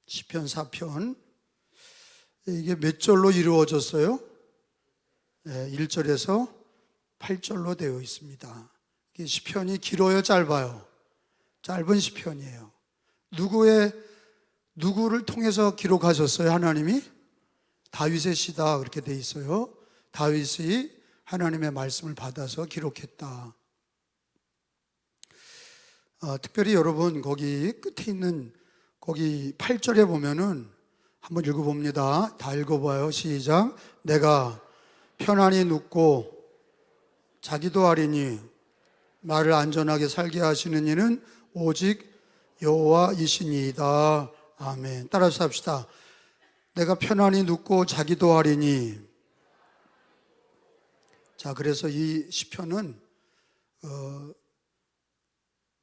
시편 4편, 이게 몇 절로 이루어졌어요? 1절에서 8절로 되어 있습니다. 이게 시편이 길어요, 짧아요? 짧은 시편이에요. 누구를 통해서 기록하셨어요, 하나님이? 다윗의 시다, 그렇게 되어 있어요. 다윗이 하나님의 말씀을 받아서 기록했다. 특별히 여러분, 거기 끝에 있는 거기 8절에 보면은 한번 읽어봅니다. 다 읽어봐요. 시작. 내가 편안히 눕고 자기도 하리니 나를 안전하게 살게 하시는 이는 오직 여호와이시니이다. 아멘. 따라서 합시다. 내가 편안히 눕고 자기도 하리니. 자, 그래서 이 시편은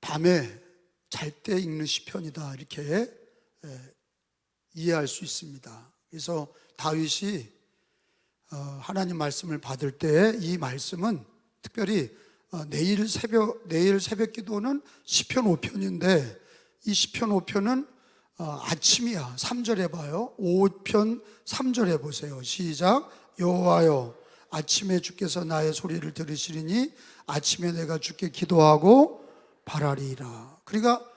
밤에 잘 때 읽는 시편이다, 이렇게 이해할 수 있습니다. 그래서 다윗이 하나님 말씀을 받을 때 이 말씀은 특별히 내일 새벽 기도는 시편 5편인데 이 시편 5편은 아침이야. 3절에 봐요. 5편 3절에 보세요. 시작. 여호와여, 아침에 주께서 나의 소리를 들으시리니 아침에 내가 주께 기도하고 바라리라. 그러니까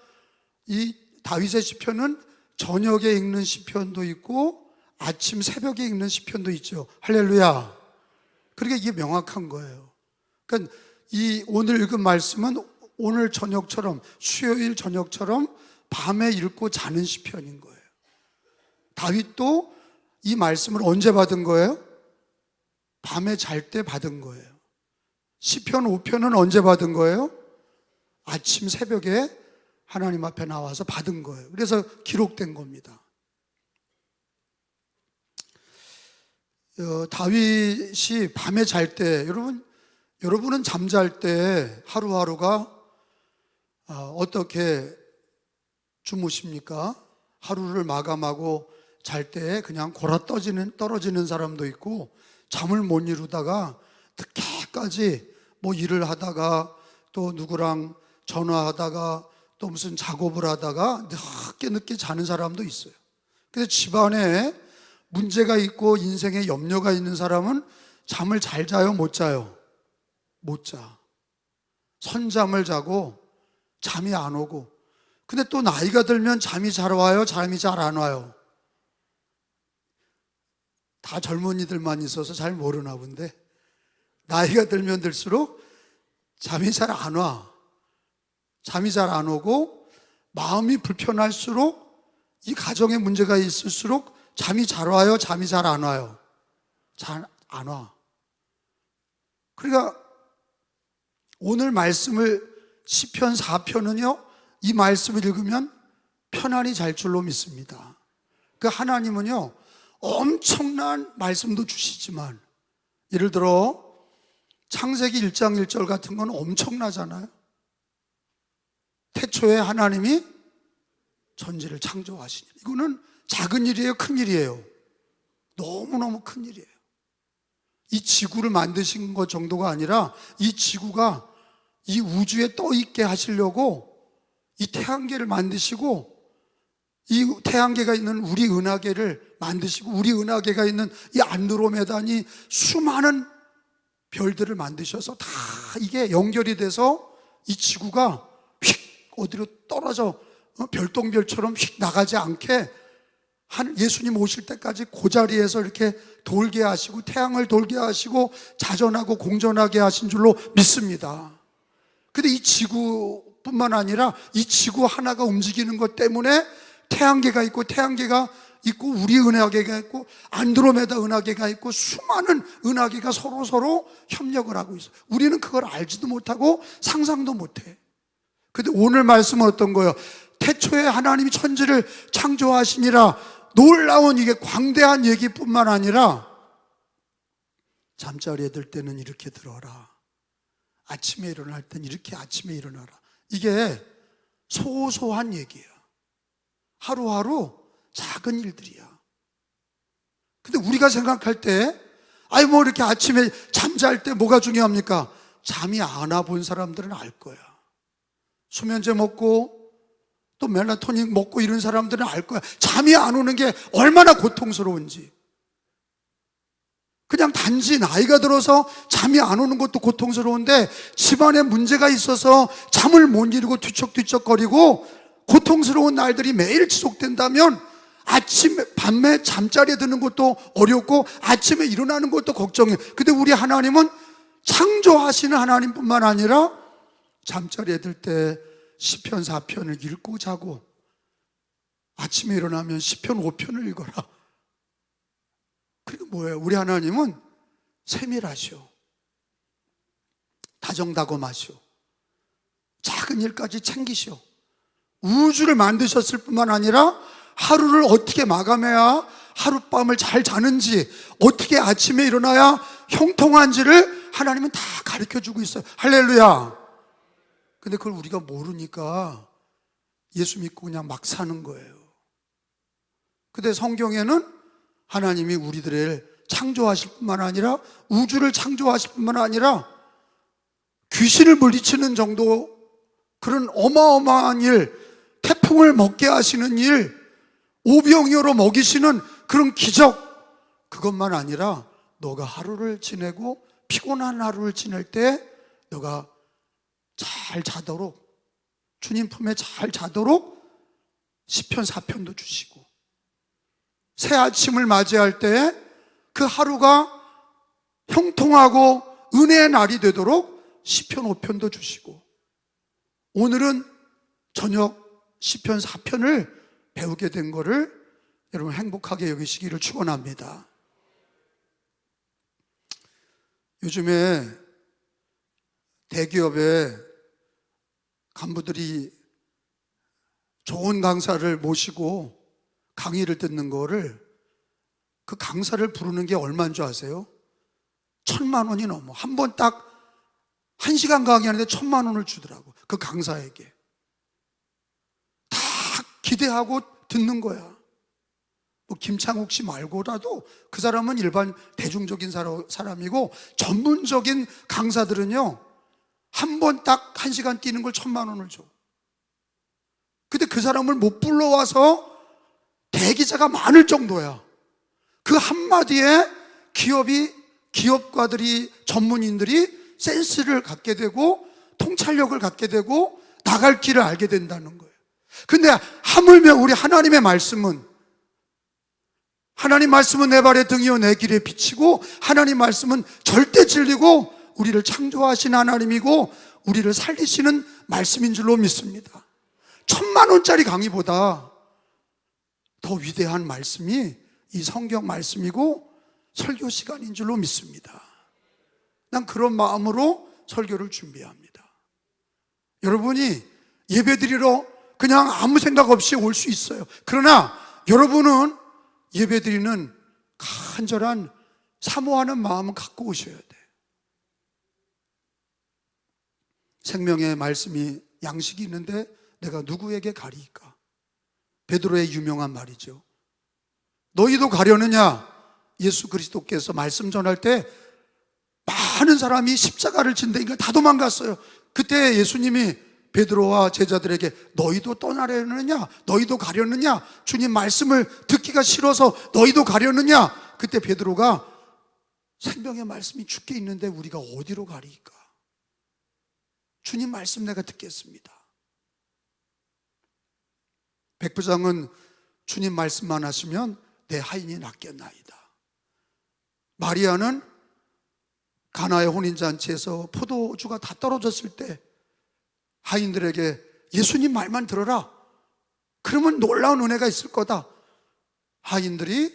이 다윗의 시편은 저녁에 읽는 시편도 있고 아침 새벽에 읽는 시편도 있죠. 할렐루야. 그러니까 이게 명확한 거예요. 그러니까 이 오늘 읽은 말씀은 오늘 저녁처럼, 수요일 저녁처럼 밤에 읽고 자는 시편인 거예요. 다윗도 이 말씀을 언제 받은 거예요? 밤에 잘 때 받은 거예요. 시편 5편은 언제 받은 거예요? 아침 새벽에 하나님 앞에 나와서 받은 거예요. 그래서 기록된 겁니다. 다윗이 밤에 잘 때, 여러분은 잠잘 때 하루하루가 어떻게 주무십니까? 하루를 마감하고 잘 때 그냥 골아 떨어지는 사람도 있고, 잠을 못 이루다가 늦게까지 뭐 일을 하다가 또 누구랑 전화하다가 또 무슨 작업을 하다가 늦게 자는 사람도 있어요. 그래서 집안에 문제가 있고 인생에 염려가 있는 사람은 잠을 잘 자요, 못 자요? 못 자. 선잠을 자고 잠이 안 오고. 근데 또 나이가 들면 잠이 잘 와요, 잠이 잘 안 와요? 다 젊은이들만 있어서 잘 모르나 본데 나이가 들면 들수록 잠이 잘 안 와. 잠이 잘 안 오고 마음이 불편할수록, 이 가정에 문제가 있을수록 잠이 잘 와요, 잠이 잘 안 와요? 잘 안 와. 그러니까 오늘 말씀을, 시편 4편은요 이 말씀을 읽으면 편안히 잘 줄로 믿습니다. 그 하나님은요 엄청난 말씀도 주시지만, 예를 들어 창세기 1장 1절 같은 건 엄청나잖아요. 태초에 하나님이 전지를 창조하시니, 이거는 작은 일이에요, 큰 일이에요? 너무너무 큰 일이에요. 이 지구를 만드신 것 정도가 아니라 이 지구가 이 우주에 떠 있게 하시려고 이 태양계를 만드시고, 이 태양계가 있는 우리 은하계를 만드시고, 우리 은하계가 있는 이 안드로메다니 수많은 별들을 만드셔서 다 이게 연결이 돼서 이 지구가 휙 어디로 떨어져 별똥별처럼 휙 나가지 않게 예수님 오실 때까지 그 자리에서 이렇게 돌게 하시고 태양을 돌게 하시고 자전하고 공전하게 하신 줄로 믿습니다. 근데 이 지구뿐만 아니라 이 지구 하나가 움직이는 것 때문에 태양계가 있고, 태양계가 있고, 우리 은하계가 있고, 안드로메다 은하계가 있고, 수많은 은하계가 서로 협력을 하고 있어요. 우리는 그걸 알지도 못하고 상상도 못해. 근데 오늘 말씀은 어떤 거예요? 태초에 하나님이 천지를 창조하시니라. 놀라운, 이게 광대한 얘기뿐만 아니라 잠자리에 들 때는 이렇게 들어라, 아침에 일어날 땐 이렇게 아침에 일어나라. 이게 소소한 얘기예요. 하루하루 작은 일들이야. 근데 우리가 생각할 때, 뭐 이렇게 아침에 잠잘 때 뭐가 중요합니까? 잠이 안 와 본 사람들은 알 거야. 수면제 먹고 또 멜라토닌 먹고 이런 사람들은 알 거야. 잠이 안 오는 게 얼마나 고통스러운지. 그냥 단지 나이가 들어서 잠이 안 오는 것도 고통스러운데 집안에 문제가 있어서 잠을 못 이루고 뒤척뒤척거리고 고통스러운 날들이 매일 지속된다면 아침에 밤에 잠자리에 드는 것도 어렵고 아침에 일어나는 것도 걱정해. 근데 우리 하나님은 창조하시는 하나님뿐만 아니라 잠자리에 들 때 시편 4편을 읽고 자고 아침에 일어나면 시편 5편을 읽어라. 그리고 뭐예요? 우리 하나님은 세밀하시오, 다정다감하시오, 작은 일까지 챙기시오. 우주를 만드셨을 뿐만 아니라 하루를 어떻게 마감해야 하룻밤을 잘 자는지, 어떻게 아침에 일어나야 형통한지를 하나님은 다 가르쳐주고 있어요. 할렐루야. 근데 그걸 우리가 모르니까 예수 믿고 그냥 막 사는 거예요. 근데 성경에는 하나님이 우리들을 창조하실 뿐만 아니라 우주를 창조하실 뿐만 아니라 귀신을 물리치는 정도 그런 어마어마한 일, 태풍을 먹게 하시는 일, 오병이어로 먹이시는 그런 기적, 그것만 아니라 너가 하루를 지내고 피곤한 하루를 지낼 때 너가 잘 자도록, 주님 품에 잘 자도록 시편 4편도 주시고, 새 아침을 맞이할 때 그 하루가 형통하고 은혜의 날이 되도록 시편 5편도 주시고, 오늘은 저녁 시편 4편을 배우게 된 거를 여러분 행복하게 여기시기를 축원합니다. 요즘에 대기업의 간부들이 좋은 강사를 모시고 강의를 듣는 거를, 그 강사를 부르는 게 얼마인 줄 아세요? 1,000만 원이 넘어. 한 번 딱 1시간 강의하는데 1,000만 원을 주더라고, 그 강사에게. 다 기대하고 듣는 거야. 뭐 김창욱 씨 말고라도 그 사람은 일반 대중적인 사람이고, 전문적인 강사들은요 한 번 딱 1시간 뛰는 걸 1,000만 원을 줘. 근데 그 사람을 못 불러와서 대기자가 많을 정도야. 그 한마디에 기업가들이, 전문인들이 센스를 갖게 되고 통찰력을 갖게 되고 나갈 길을 알게 된다는 거예요. 근데 하물며 우리 하나님의 말씀은, 하나님 말씀은 내 발의 등이요 내 길에 비치고, 하나님 말씀은 절대 진리고 우리를 창조하신 하나님이고 우리를 살리시는 말씀인 줄로 믿습니다. 1,000만 원짜리 강의보다 더 위대한 말씀이 이 성경 말씀이고 설교 시간인 줄로 믿습니다. 난 그런 마음으로 설교를 준비합니다. 여러분이 예배드리러 그냥 아무 생각 없이 올 수 있어요. 그러나 여러분은 예배드리는 간절한 사모하는 마음을 갖고 오셔야 돼. 생명의 말씀이 양식이 있는데 내가 누구에게 가리이까? 베드로의 유명한 말이죠. 너희도 가려느냐? 예수 그리스도께서 말씀 전할 때 많은 사람이 십자가를 진다니까 다 도망갔어요. 그때 예수님이 베드로와 제자들에게 너희도 떠나려느냐? 너희도 가려느냐? 주님 말씀을 듣기가 싫어서 너희도 가려느냐? 그때 베드로가 생명의 말씀이 주께 있는데 우리가 어디로 가리이까? 주님 말씀 내가 듣겠습니다. 백부장은 주님 말씀만 하시면 내 하인이 낫겠나이다. 마리아는 가나의 혼인잔치에서 포도주가 다 떨어졌을 때 하인들에게 예수님 말만 들어라, 그러면 놀라운 은혜가 있을 거다. 하인들이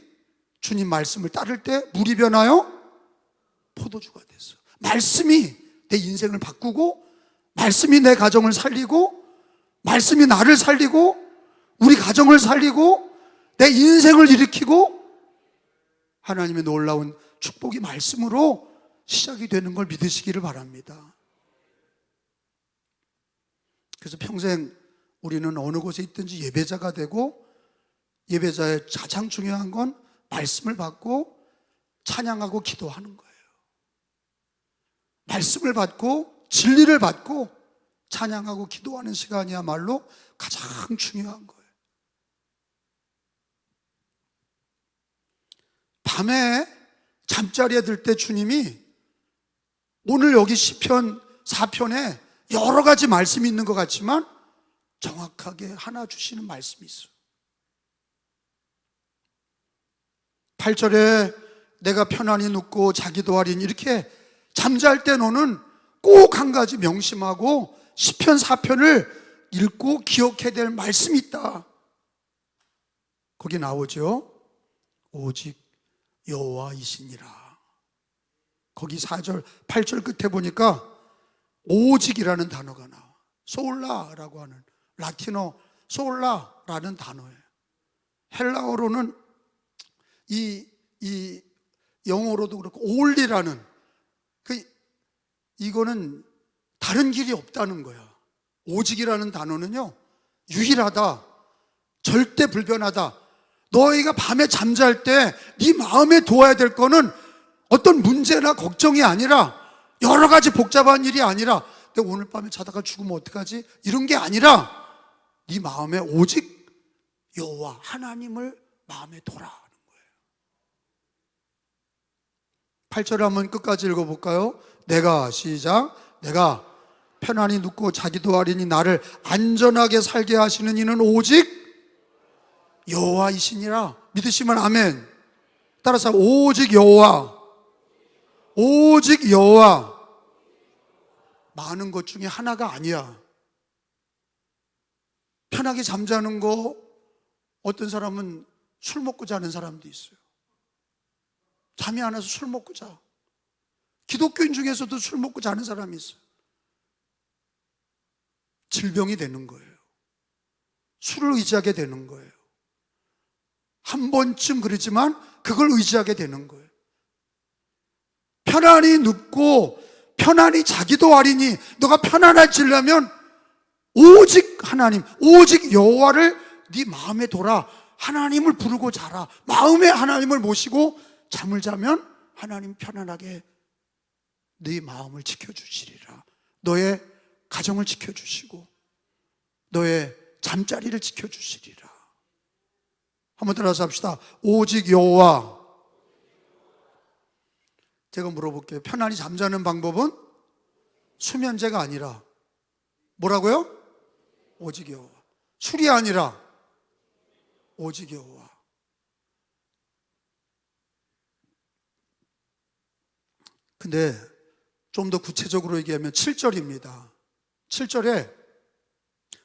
주님 말씀을 따를 때 물이 변하여 포도주가 됐어. 말씀이 내 인생을 바꾸고, 말씀이 내 가정을 살리고, 말씀이 나를 살리고, 우리 가정을 살리고, 내 인생을 일으키고, 하나님의 놀라운 축복이 말씀으로 시작이 되는 걸 믿으시기를 바랍니다. 그래서 평생 우리는 어느 곳에 있든지 예배자가 되고, 예배자의 가장 중요한 건 말씀을 받고 찬양하고 기도하는 거예요. 말씀을 받고 진리를 받고 찬양하고 기도하는 시간이야말로 가장 중요한 거예요. 밤에 잠자리에 들 때 주님이 오늘 여기 시편 4편에 여러 가지 말씀이 있는 것 같지만 정확하게 하나 주시는 말씀이 있어요. 8절에 내가 편안히 눕고 자기도 하리니, 이렇게 잠잘 때 너는 꼭 한 가지 명심하고 시편 4편을 읽고 기억해야 될 말씀이 있다. 거기 나오죠. 오직 여호와이시니라. 거기 4절 8절 끝에 보니까 오직이라는 단어가 나와. 솔라라고 하는, 라틴어 솔라라는 단어예요. 헬라어로는 이 영어로도 그렇고 올리라는, 이거는 다른 길이 없다는 거야. 오직이라는 단어는요, 유일하다, 절대 불변하다. 너희가 밤에 잠잘 때 네 마음에 두어야 될 거는 어떤 문제나 걱정이 아니라, 여러 가지 복잡한 일이 아니라, 내가 오늘 밤에 자다가 죽으면 어떡하지? 이런 게 아니라 네 마음에 오직 여호와 하나님을 마음에 둬라 하는 거예요. 8절 한번 끝까지 읽어볼까요? 내가, 시작, 내가 편안히 눕고 자기도 하리니 나를 안전하게 살게 하시는 이는 오직 여호와이시니라. 믿으시면 아멘. 따라서 오직 여호와, 오직 여호와. 많은 것 중에 하나가 아니야. 편하게 잠자는 거, 어떤 사람은 술 먹고 자는 사람도 있어요. 잠이 안 와서 술 먹고 자. 기독교인 중에서도 술 먹고 자는 사람이 있어요. 질병이 되는 거예요. 술을 의지하게 되는 거예요. 한 번쯤 그러지만 그걸 의지하게 되는 거예요. 편안히 눕고 편안히 자기도 하리니, 너가 편안해지려면 오직 하나님, 오직 여호와를 네 마음에 둬라. 하나님을 부르고 자라. 마음에 하나님을 모시고 잠을 자면 하나님 편안하게 네 마음을 지켜주시리라. 너의 가정을 지켜주시고 너의 잠자리를 지켜주시리라. 한번 따라서 합시다. 오직 여호와. 제가 물어볼게요. 편안히 잠자는 방법은 수면제가 아니라 뭐라고요? 오직 여호와. 술이 아니라 오직 여호와. 근데 좀 더 구체적으로 얘기하면 7절입니다. 7절에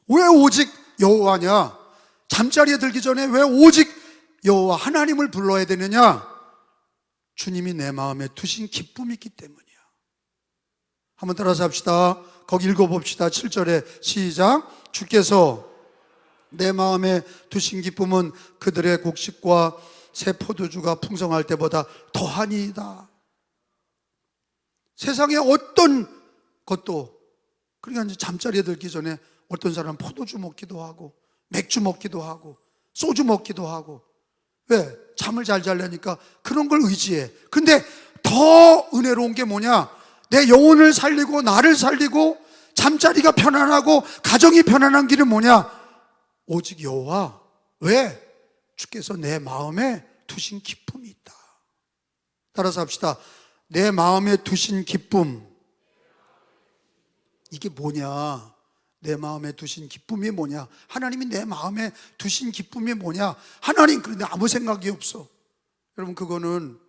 왜 오직 여호와냐? 잠자리에 들기 전에 왜 오직 여호와 하나님을 불러야 되느냐? 주님이 내 마음에 두신 기쁨이 있기 때문이야. 한번 따라서 합시다. 거기 읽어봅시다. 7절에 시작. 주께서 내 마음에 두신 기쁨은 그들의 곡식과 새 포도주가 풍성할 때보다 더하니이다. 세상에 어떤 것도, 그러니까 이제 잠자리에 들기 전에 어떤 사람은 포도주 먹기도 하고 맥주 먹기도 하고 소주 먹기도 하고, 왜? 잠을 잘 자려니까 그런 걸 의지해. 근데 더 은혜로운 게 뭐냐? 내 영혼을 살리고 나를 살리고 잠자리가 편안하고 가정이 편안한 길은 뭐냐? 오직 여호와. 왜? 주께서 내 마음에 두신 기쁨이 있다. 따라서 합시다. 내 마음에 두신 기쁨. 이게 뭐냐? 내 마음에 두신 기쁨이 뭐냐? 하나님이 내 마음에 두신 기쁨이 뭐냐? 하나님, 그런데 아무 생각이 없어. 여러분, 그거는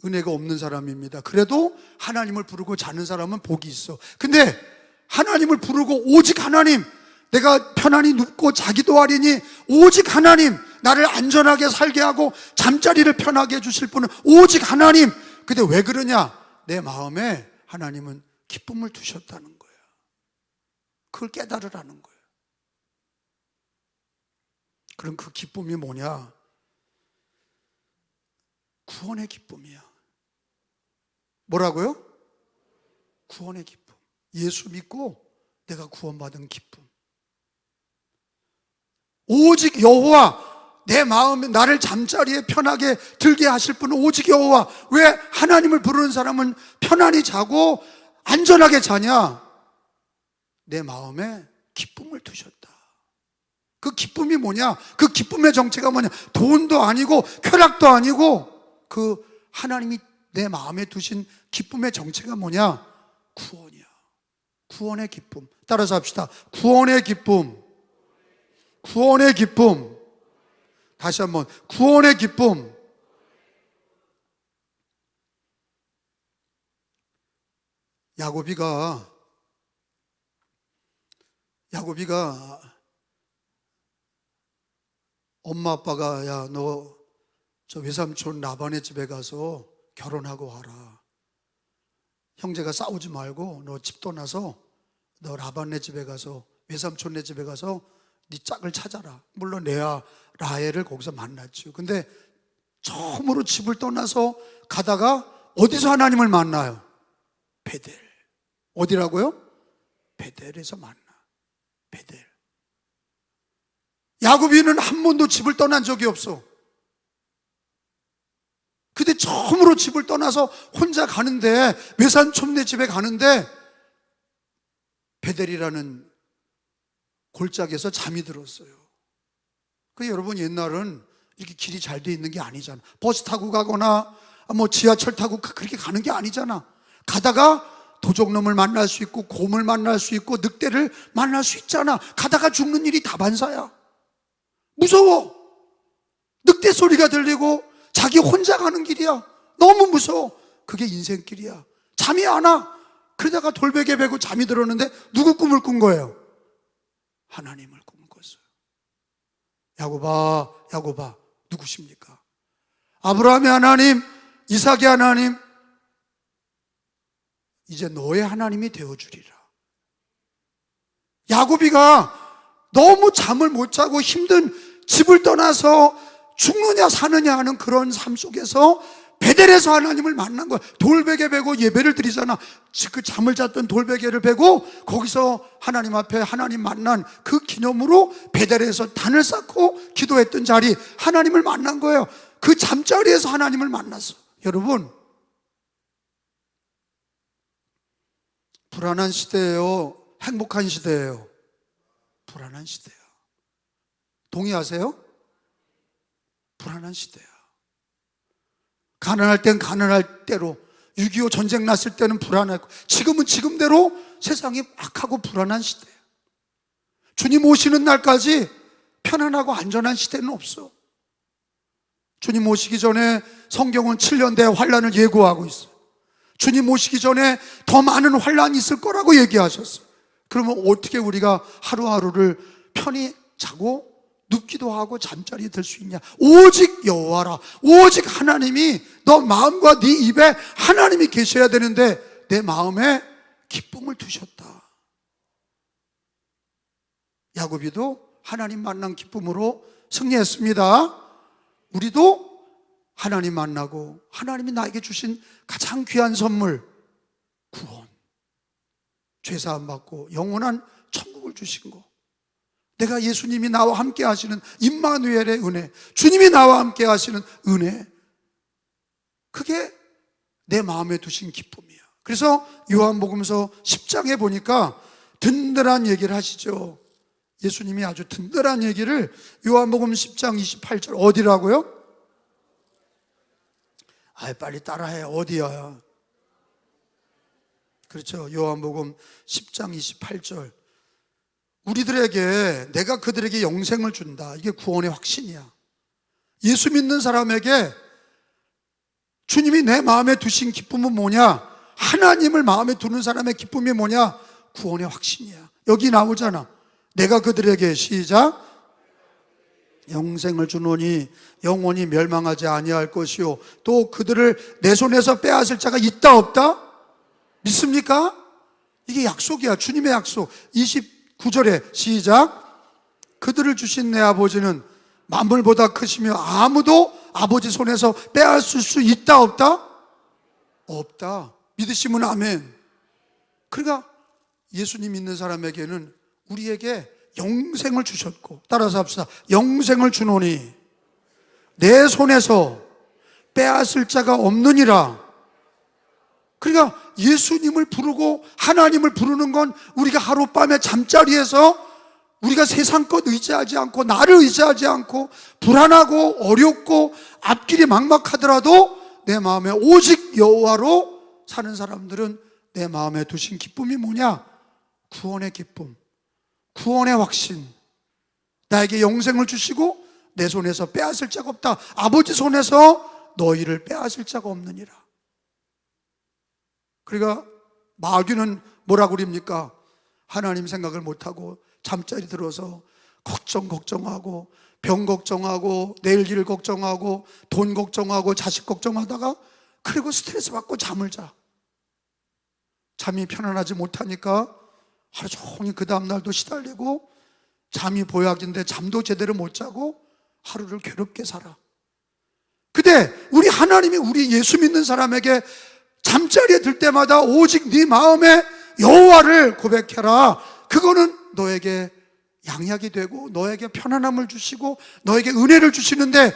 은혜가 없는 사람입니다. 그래도 하나님을 부르고 자는 사람은 복이 있어. 근데 하나님을 부르고 오직 하나님, 내가 편안히 눕고 자기도 하리니 오직 하나님, 나를 안전하게 살게 하고 잠자리를 편하게 해주실 분은 오직 하나님. 근데 왜 그러냐? 내 마음에 하나님은 기쁨을 두셨다는 거예요. 그걸 깨달으라는 거예요. 그럼 그 기쁨이 뭐냐? 구원의 기쁨이야. 뭐라고요? 구원의 기쁨. 예수 믿고 내가 구원받은 기쁨. 오직 여호와, 내 마음에 나를 잠자리에 편하게 들게 하실 분은 오직 여호와. 왜? 하나님을 부르는 사람은 편안히 자고 안전하게 자냐? 내 마음에 기쁨을 두셨다. 그 기쁨이 뭐냐? 그 기쁨의 정체가 뭐냐? 돈도 아니고 쾌락도 아니고 그 하나님이 내 마음에 두신 기쁨의 정체가 뭐냐? 구원이야. 구원의 기쁨. 따라서 합시다. 구원의 기쁨. 구원의 기쁨. 다시 한번 구원의 기쁨. 야고비가 엄마 아빠가 야, 너 저 외삼촌 라반의 집에 가서 결혼하고 와라. 형제가 싸우지 말고 너 집 떠나서 너 라반네 집에 가서 외삼촌네 집에 가서 네 짝을 찾아라. 물론 레아 라헬을 거기서 만났죠. 근데 처음으로 집을 떠나서 가다가 어디서 하나님을 만나요? 베델. 어디라고요? 베델에서 만나. 베델. 야곱이는 한 번도 집을 떠난 적이 없어. 근데 처음으로 집을 떠나서 혼자 가는데, 외삼촌네 집에 가는데 베델이라는 골짜기에서 잠이 들었어요. 그 여러분, 옛날은 이렇게 길이 잘 돼 있는 게 아니잖아. 버스 타고 가거나 뭐 지하철 타고 그렇게 가는 게 아니잖아. 가다가 도적놈을 만날 수 있고 곰을 만날 수 있고 늑대를 만날 수 있잖아. 가다가 죽는 일이 다반사야. 무서워. 늑대 소리가 들리고 자기 혼자 가는 길이야. 너무 무서워. 그게 인생길이야. 잠이 안 와. 그러다가 돌베개 베고 잠이 들었는데 누구 꿈을 꾼 거예요? 하나님을 꿈을 꿨어요. 야고바 누구십니까? 아브라함의 하나님, 이삭의 하나님, 이제 너의 하나님이 되어주리라. 야고비가 너무 잠을 못 자고 힘든 집을 떠나서 죽느냐 사느냐 하는 그런 삶 속에서 베델에서 하나님을 만난 거야. 돌베개 베고 예배를 드리잖아. 그 잠을 잤던 돌베개를 베고 거기서 하나님 앞에 하나님 만난 그 기념으로 베델에서 단을 쌓고 기도했던 자리, 하나님을 만난 거예요. 그 잠자리에서 하나님을 만났어. 여러분, 불안한 시대예요? 행복한 시대예요? 불안한 시대예요. 동의하세요? 불안한 시대야. 가난할 땐 가난할 대로, 6.25 전쟁 났을 때는 불안했고, 지금은 지금대로 세상이 악하고 불안한 시대야. 주님 오시는 날까지 편안하고 안전한 시대는 없어. 주님 오시기 전에 성경은 7년 대환란을 예고하고 있어요. 주님 오시기 전에 더 많은 환란이 있을 거라고 얘기하셨어요. 그러면 어떻게 우리가 하루하루를 편히 자고 눕기도 하고 잠자리에 들 수 있냐? 오직 여호와라. 오직 하나님이, 너 마음과 네 입에 하나님이 계셔야 되는데 내 마음에 기쁨을 두셨다. 야고비도 하나님 만난 기쁨으로 승리했습니다. 우리도 하나님 만나고 하나님이 나에게 주신 가장 귀한 선물, 구원, 죄사함 받고 영원한 천국을 주신 거, 내가 예수님이 나와 함께 하시는 임마누엘의 은혜, 주님이 나와 함께 하시는 은혜, 그게 내 마음에 두신 기쁨이야. 그래서 요한복음서 10장에 보니까 든든한 얘기를 하시죠. 예수님이 아주 든든한 얘기를 요한복음 10장 28절 어디라고요? 빨리 따라해. 어디야? 그렇죠. 요한복음 10장 28절. 우리들에게, 내가 그들에게 영생을 준다. 이게 구원의 확신이야. 예수 믿는 사람에게 주님이 내 마음에 두신 기쁨은 뭐냐? 하나님을 마음에 두는 사람의 기쁨이 뭐냐? 구원의 확신이야. 여기 나오잖아. 내가 그들에게, 시작, 영생을 주노니 영원히 멸망하지 아니할 것이요 또 그들을 내 손에서 빼앗을 자가 있다 없다? 믿습니까? 이게 약속이야. 주님의 약속. 29절에 시작, 그들을 주신 내 아버지는 만물보다 크시며 아무도 아버지 손에서 빼앗을 수 있다 없다? 없다. 믿으시면 아멘. 그러니까 예수님 믿는 사람에게는 우리에게 영생을 주셨고, 따라서 합시다. 영생을 주노니 내 손에서 빼앗을 자가 없느니라. 그러니까 예수님을 부르고 하나님을 부르는 건 우리가 하룻밤에 잠자리에서 우리가 세상 것 의지하지 않고 나를 의지하지 않고 불안하고 어렵고 앞길이 막막하더라도 내 마음에 오직 여호와로 사는 사람들은 내 마음에 두신 기쁨이 뭐냐? 구원의 기쁨, 구원의 확신. 나에게 영생을 주시고 내 손에서 빼앗을 자가 없다. 아버지 손에서 너희를 빼앗을 자가 없느니라. 그러니까 마귀는 뭐라고 그럽니까? 하나님 생각을 못하고 잠자리 들어서 걱정하고 병 걱정하고 내일 일 걱정하고 돈 걱정하고 자식 걱정하다가 그리고 스트레스 받고 잠을 자. 잠이 편안하지 못하니까 하루 종일 그 다음날도 시달리고 잠이 보약인데 잠도 제대로 못 자고 하루를 괴롭게 살아. 근데 우리 하나님이 우리 예수 믿는 사람에게 잠자리에 들 때마다 오직 네 마음에 여호와를 고백해라. 그거는 너에게 양약이 되고 너에게 편안함을 주시고 너에게 은혜를 주시는데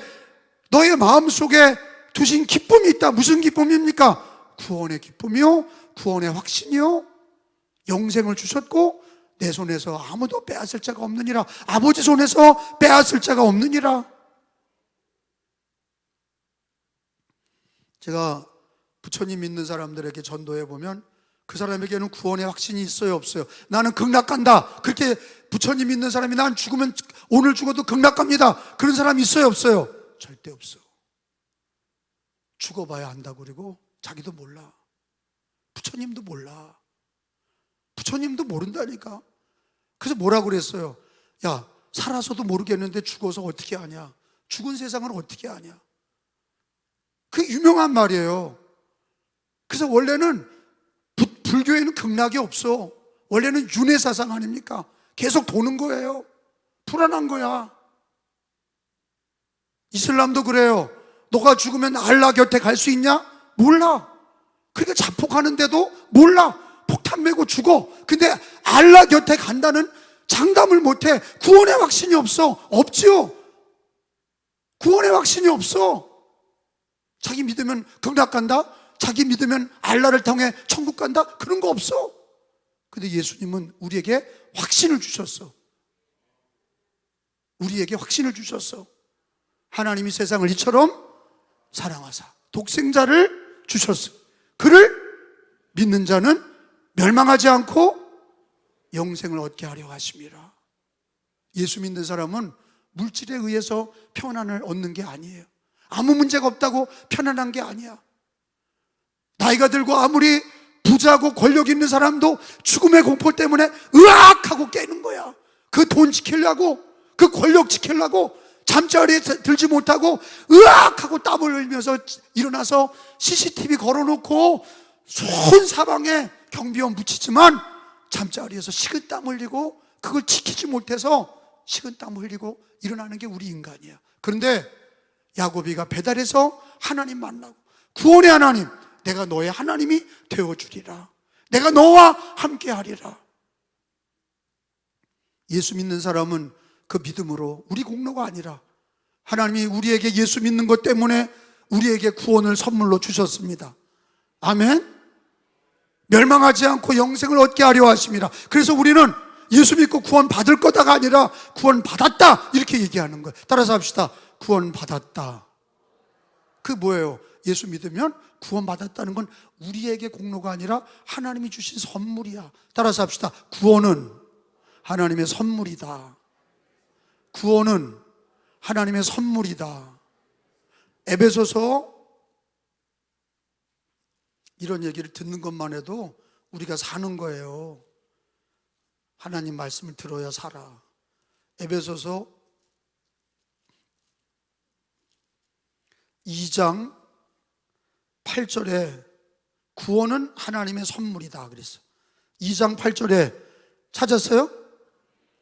너의 마음속에 두신 기쁨이 있다. 무슨 기쁨입니까? 구원의 기쁨이요, 구원의 확신이요, 영생을 주셨고 내 손에서 아무도 빼앗을 자가 없느니라. 아버지 손에서 빼앗을 자가 없느니라. 제가 부처님 믿는 사람들에게 전도해 보면 그 사람에게는 구원의 확신이 있어요, 없어요? 나는 극락 간다. 그렇게 부처님 믿는 사람이 난 죽으면 오늘 죽어도 극락 갑니다. 그런 사람이 있어요, 없어요? 절대 없어. 죽어봐야 안다고 그러고 자기도 몰라. 부처님도 몰라. 부처님도 모른다니까. 그래서 뭐라고 그랬어요? 야, 살아서도 모르겠는데 죽어서 어떻게 아냐? 죽은 세상을 어떻게 아냐? 그게 유명한 말이에요. 그래서 원래는 불교에는 극락이 없어. 원래는 윤회사상 아닙니까? 계속 도는 거예요. 불안한 거야. 이슬람도 그래요. 너가 죽으면 알라 곁에 갈 수 있냐? 몰라. 그러니까 자폭하는데도 몰라. 폭탄 메고 죽어. 근데 알라 곁에 간다는 장담을 못해. 구원의 확신이 없어. 없지요. 구원의 확신이 없어. 자기 믿으면 극락 간다? 자기 믿으면 알라를 통해 천국 간다? 그런 거 없어. 근데 예수님은 우리에게 확신을 주셨어. 우리에게 확신을 주셨어. 하나님이 세상을 이처럼 사랑하사 독생자를 주셨어. 그를 믿는 자는 멸망하지 않고 영생을 얻게 하려 하심이라. 예수 믿는 사람은 물질에 의해서 평안을 얻는 게 아니에요. 아무 문제가 없다고 편안한 게 아니야. 나이가 들고 아무리 부자고 권력 있는 사람도 죽음의 공포 때문에 으악 하고 깨는 거야. 그 돈 지키려고, 그 권력 지키려고 잠자리에 들지 못하고 으악 하고 땀을 흘리면서 일어나서 CCTV 걸어놓고 손 사방에 경비원 붙이지만 잠자리에서 식은땀 흘리고 그걸 지키지 못해서 식은땀 흘리고 일어나는 게 우리 인간이야. 그런데 야고비가 배달해서 하나님 만나고 구원의 하나님, 내가 너의 하나님이 되어주리라. 내가 너와 함께하리라. 예수 믿는 사람은 그 믿음으로 우리 공로가 아니라 하나님이 우리에게 예수 믿는 것 때문에 우리에게 구원을 선물로 주셨습니다. 아멘. 멸망하지 않고 영생을 얻게 하려 하심이라. 그래서 우리는 예수 믿고 구원 받을 거다가 아니라 구원 받았다 이렇게 얘기하는 거예요. 따라서 합시다. 구원 받았다. 그 뭐예요? 예수 믿으면 구원 받았다는 건 우리에게 공로가 아니라 하나님이 주신 선물이야. 따라서 합시다. 구원은 하나님의 선물이다. 구원은 하나님의 선물이다. 에베소서 이런 얘기를 듣는 것만 해도 우리가 사는 거예요. 하나님 말씀을 들어야 살아. 에베소서 2장 8절에 구원은 하나님의 선물이다 그랬어. 2장 8절에 찾았어요?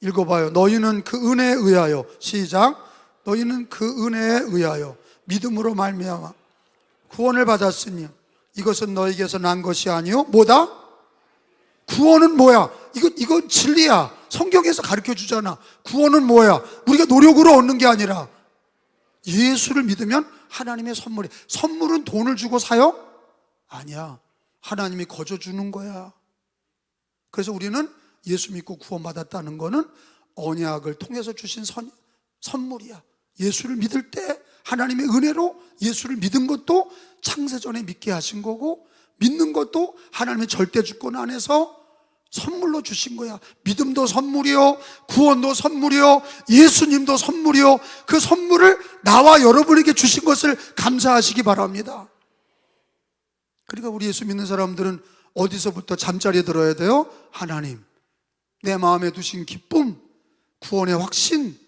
읽어봐요. 너희는 그 은혜에 의하여, 시작. 너희는 그 은혜에 의하여 믿음으로 말미암아 구원을 받았으니 이것은 너희에게서 난 것이 아니요 뭐다? 구원은 뭐야? 이건 진리야. 성경에서 가르쳐 주잖아. 구원은 뭐야? 우리가 노력으로 얻는 게 아니라 예수를 믿으면 하나님의 선물이. 선물은 돈을 주고 사요? 아니야. 하나님이 거저 주는 거야. 그래서 우리는 예수 믿고 구원받았다는 거는 언약을 통해서 주신 선물이야. 예수를 믿을 때 하나님의 은혜로 예수를 믿은 것도 창세전에 믿게 하신 거고, 믿는 것도 하나님의 절대 주권 안에서 선물로 주신 거야. 믿음도 선물이요, 구원도 선물이요, 예수님도 선물이요. 그 선물을 나와 여러분에게 주신 것을 감사하시기 바랍니다. 그러니까 우리 예수 믿는 사람들은 어디서부터 잠자리에 들어야 돼요? 하나님, 내 마음에 두신 기쁨, 구원의 확신,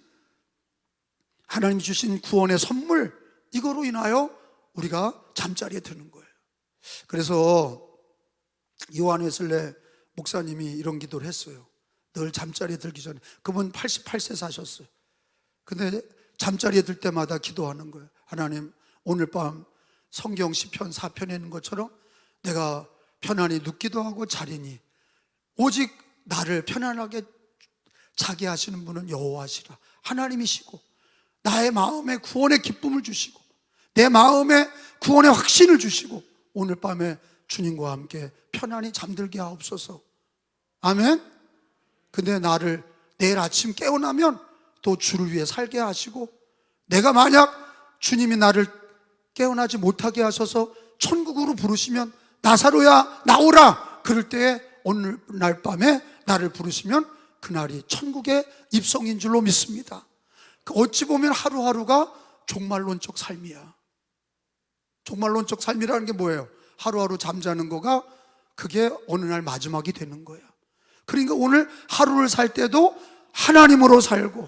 하나님이 주신 구원의 선물, 이거로 인하여 우리가 잠자리에 드는 거예요. 그래서 요한 웨슬레 목사님이 이런 기도를 했어요. 늘 잠자리에 들기 전에. 그분 88세 사셨어요. 근데 잠자리에 들 때마다 기도하는 거예요. 하나님, 오늘 밤 성경 시편 4편에 있는 것처럼 내가 편안히 눕기도 하고 자리니 오직 나를 편안하게 자게 하시는 분은 여호와시라. 하나님이시고 나의 마음에 구원의 기쁨을 주시고 내 마음에 구원의 확신을 주시고 오늘 밤에 주님과 함께 편안히 잠들게 하옵소서. 아멘. 근데 나를 내일 아침 깨어나면 또 주를 위해 살게 하시고, 내가 만약 주님이 나를 깨어나지 못하게 하셔서 천국으로 부르시면 나사로야 나오라, 그럴 때에 오늘 날 밤에 나를 부르시면 그날이 천국의 입성인 줄로 믿습니다. 어찌 보면 하루하루가 종말론적 삶이야. 종말론적 삶이라는 게 뭐예요? 하루하루 잠자는 거가 그게 어느 날 마지막이 되는 거야. 그러니까 오늘 하루를 살 때도 하나님으로 살고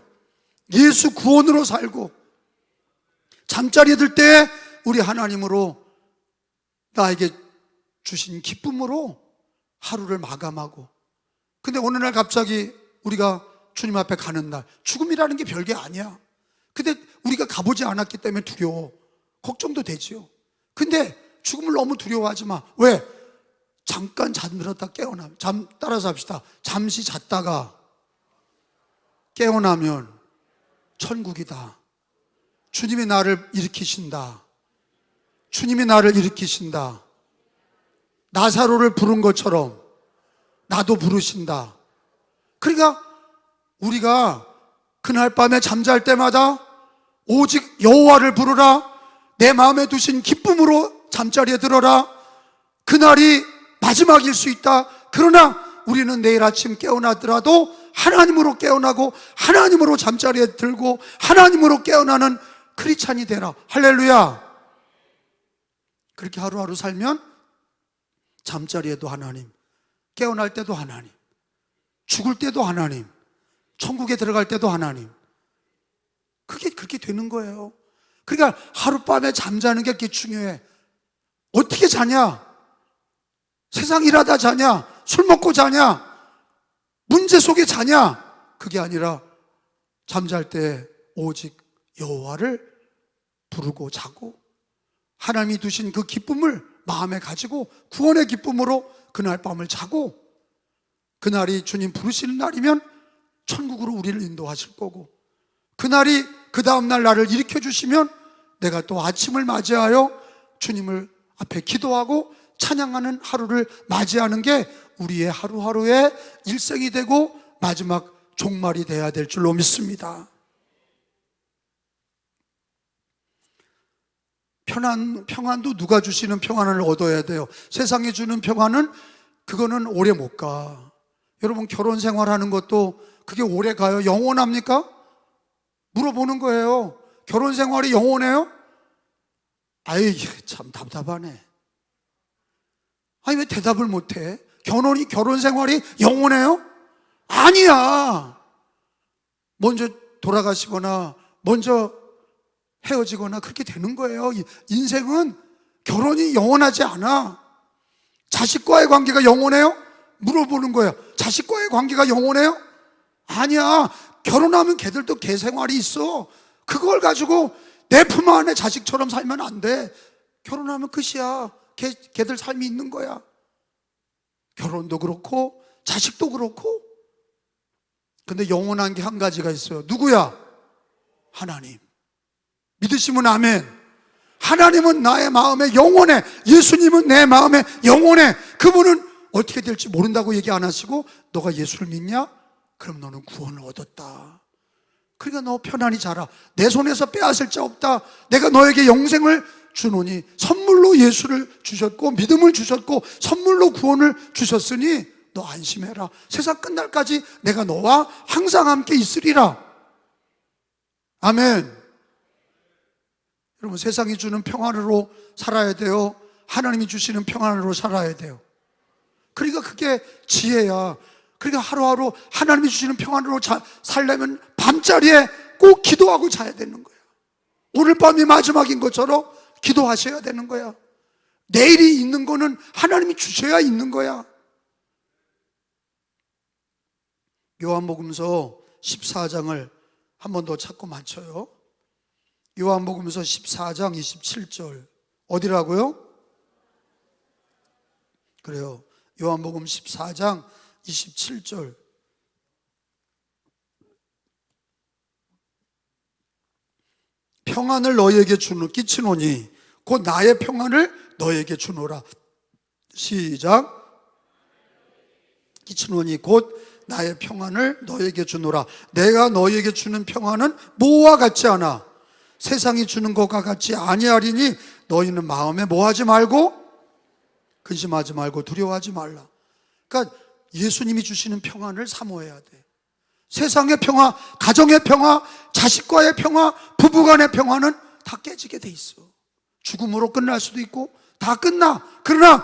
예수 구원으로 살고, 잠자리에 들 때 우리 하나님으로 나에게 주신 기쁨으로 하루를 마감하고, 근데 어느 날 갑자기 우리가 주님 앞에 가는 날, 죽음이라는 게 별게 아니야. 근데 우리가 가보지 않았기 때문에 두려워. 걱정도 되지요. 근데 죽음을 너무 두려워하지 마. 왜? 잠깐 잠들었다 깨어나면, 따라서 합시다. 잠시 잤다가 깨어나면 천국이다. 주님이 나를 일으키신다. 주님이 나를 일으키신다. 나사로를 부른 것처럼 나도 부르신다. 그러니까 우리가 그날 밤에 잠잘 때마다 오직 여호와를 부르라. 내 마음에 두신 기쁨으로 잠자리에 들어라. 그날이 마지막일 수 있다. 그러나 우리는 내일 아침 깨어나더라도 하나님으로 깨어나고 하나님으로 잠자리에 들고 하나님으로 깨어나는 크리스찬이 되라. 할렐루야. 그렇게 하루하루 살면 잠자리에도 하나님, 깨어날 때도 하나님, 죽을 때도 하나님, 천국에 들어갈 때도 하나님. 그게 그렇게 되는 거예요. 그러니까 하룻밤에 잠자는 게 그렇게 중요해. 어떻게 자냐? 세상 일하다 자냐? 술 먹고 자냐? 문제 속에 자냐? 그게 아니라 잠잘 때 오직 여호와를 부르고 자고 하나님이 두신 그 기쁨을 마음에 가지고 구원의 기쁨으로 그날 밤을 자고, 그날이 주님 부르시는 날이면 천국으로 우리를 인도하실 거고, 그날이 그 다음날 나를 일으켜 주시면 내가 또 아침을 맞이하여 주님을 앞에 기도하고 찬양하는 하루를 맞이하는 게 우리의 하루하루의 일생이 되고 마지막 종말이 돼야 될 줄로 믿습니다. 평안도 누가 주시는 평안을 얻어야 돼요. 세상에 주는 평안은 그거는 오래 못 가. 여러분, 결혼 생활하는 것도 그게 오래 가요? 영원합니까? 물어보는 거예요. 결혼 생활이 영원해요? 아이, 참 답답하네. 아니, 왜 대답을 못해? 결혼 생활이 영원해요? 아니야. 먼저 돌아가시거나 먼저 헤어지거나 그렇게 되는 거예요. 인생은 결혼이 영원하지 않아. 자식과의 관계가 영원해요? 물어보는 거예요. 자식과의 관계가 영원해요? 아니야. 결혼하면 걔들도 개 생활이 있어. 그걸 가지고 내 품 안에 자식처럼 살면 안 돼. 결혼하면 끝이야. 걔들 삶이 있는 거야. 결혼도 그렇고 자식도 그렇고. 근데 영원한 게 한 가지가 있어요. 누구야? 하나님. 믿으시면 아멘. 하나님은 나의 마음에 영원해. 예수님은 내 마음에 영원해. 그분은 어떻게 될지 모른다고 얘기 안 하시고 너가 예수를 믿냐? 그럼 너는 구원을 얻었다. 그러니까 너 편안히 자라. 내 손에서 빼앗을 자 없다. 내가 너에게 영생을 주노니, 선물로 예수를 주셨고 믿음을 주셨고 선물로 구원을 주셨으니 너 안심해라. 세상 끝날까지 내가 너와 항상 함께 있으리라. 아멘. 여러분, 세상이 주는 평안으로 살아야 돼요? 하나님이 주시는 평안으로 살아야 돼요? 그러니까 그게 지혜야. 그러니까 하루하루 하나님이 주시는 평안으로 살려면 밤자리에 꼭 기도하고 자야 되는 거야. 오늘 밤이 마지막인 것처럼 기도하셔야 되는 거야. 내일이 있는 거는 하나님이 주셔야 있는 거야. 요한복음서 14장을 한 번 더 찾고 맞춰요. 요한복음서 14장 27절. 어디라고요? 그래요. 요한복음 14장 27절. 평안을 너희에게 끼치노니 곧 나의 평안을 너희에게 주노라. 시작. 끼치노니 곧 나의 평안을 너희에게 주노라. 내가 너희에게 주는 평안은 뭐와 같지 않아. 세상이 주는 것과 같이 아니하리니 너희는 마음에 뭐하지 말고, 근심하지 말고 두려워하지 말라. 그러니까 예수님이 주시는 평안을 사모해야 돼. 세상의 평화, 가정의 평화, 자식과의 평화, 부부간의 평화는 다 깨지게 돼 있어. 죽음으로 끝날 수도 있고 다 끝나. 그러나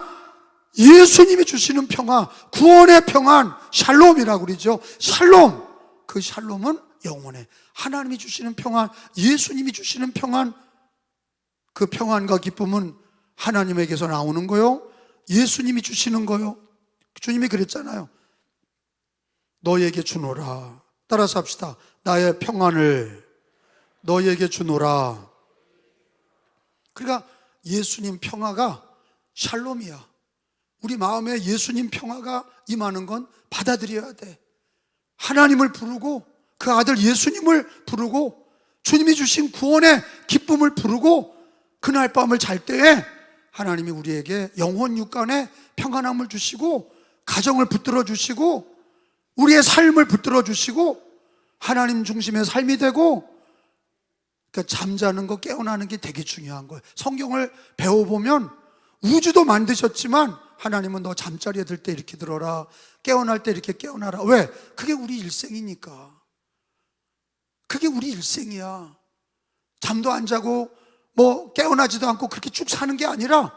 예수님이 주시는 평화, 구원의 평안, 샬롬이라고 그러죠. 샬롬. 그 샬롬은 영원해. 하나님이 주시는 평안, 예수님이 주시는 평안, 그 평안과 기쁨은 하나님에게서 나오는 거요, 예수님이 주시는 거요. 주님이 그랬잖아요. 너희에게 주노라. 따라서 합시다. 나의 평안을 너희에게 주노라. 그러니까 예수님 평화가 샬롬이야. 우리 마음에 예수님 평화가 임하는 건 받아들여야 돼. 하나님을 부르고 그 아들 예수님을 부르고 주님이 주신 구원의 기쁨을 부르고 그날 밤을 잘 때에 하나님이 우리에게 영혼 육간에 평안함을 주시고 가정을 붙들어 주시고 우리의 삶을 붙들어 주시고 하나님 중심의 삶이 되고, 그러니까 잠자는 거 깨어나는 게 되게 중요한 거예요. 성경을 배워보면 우주도 만드셨지만 하나님은 너 잠자리에 들 때 이렇게 들어라, 깨어날 때 이렇게 깨어나라. 왜? 그게 우리 일생이니까. 그게 우리 일생이야. 잠도 안 자고 뭐 깨어나지도 않고 그렇게 쭉 사는 게 아니라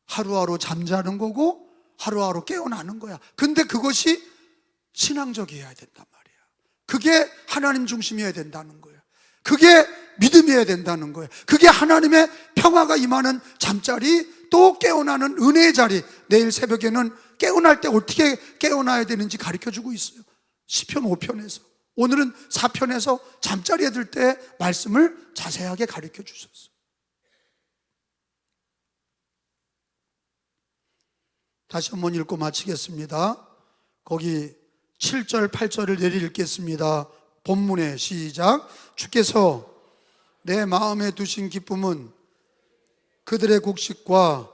하루하루 잠자는 거고 하루하루 깨어나는 거야. 근데 그것이 신앙적이어야 된단 말이야. 그게 하나님 중심이어야 된다는 거야. 그게 믿음이어야 된다는 거야. 그게 하나님의 평화가 임하는 잠자리, 또 깨어나는 은혜의 자리. 내일 새벽에는 깨어날 때 어떻게 깨어나야 되는지 가르쳐주고 있어요. 시편 5편에서. 오늘은 4편에서 잠자리에 들 때 말씀을 자세하게 가르쳐 주셨어요. 다시 한번 읽고 마치겠습니다. 거기 7절, 8절을 내리 읽겠습니다. 본문에 시작. 주께서 내 마음에 두신 기쁨은 그들의 곡식과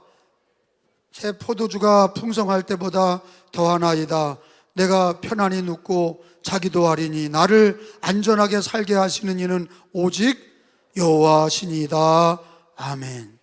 새 포도주가 풍성할 때보다 더하나이다. 내가 편안히 눕고 자기도 하리니 나를 안전하게 살게 하시는 이는 오직 여호와시니이다. 아멘.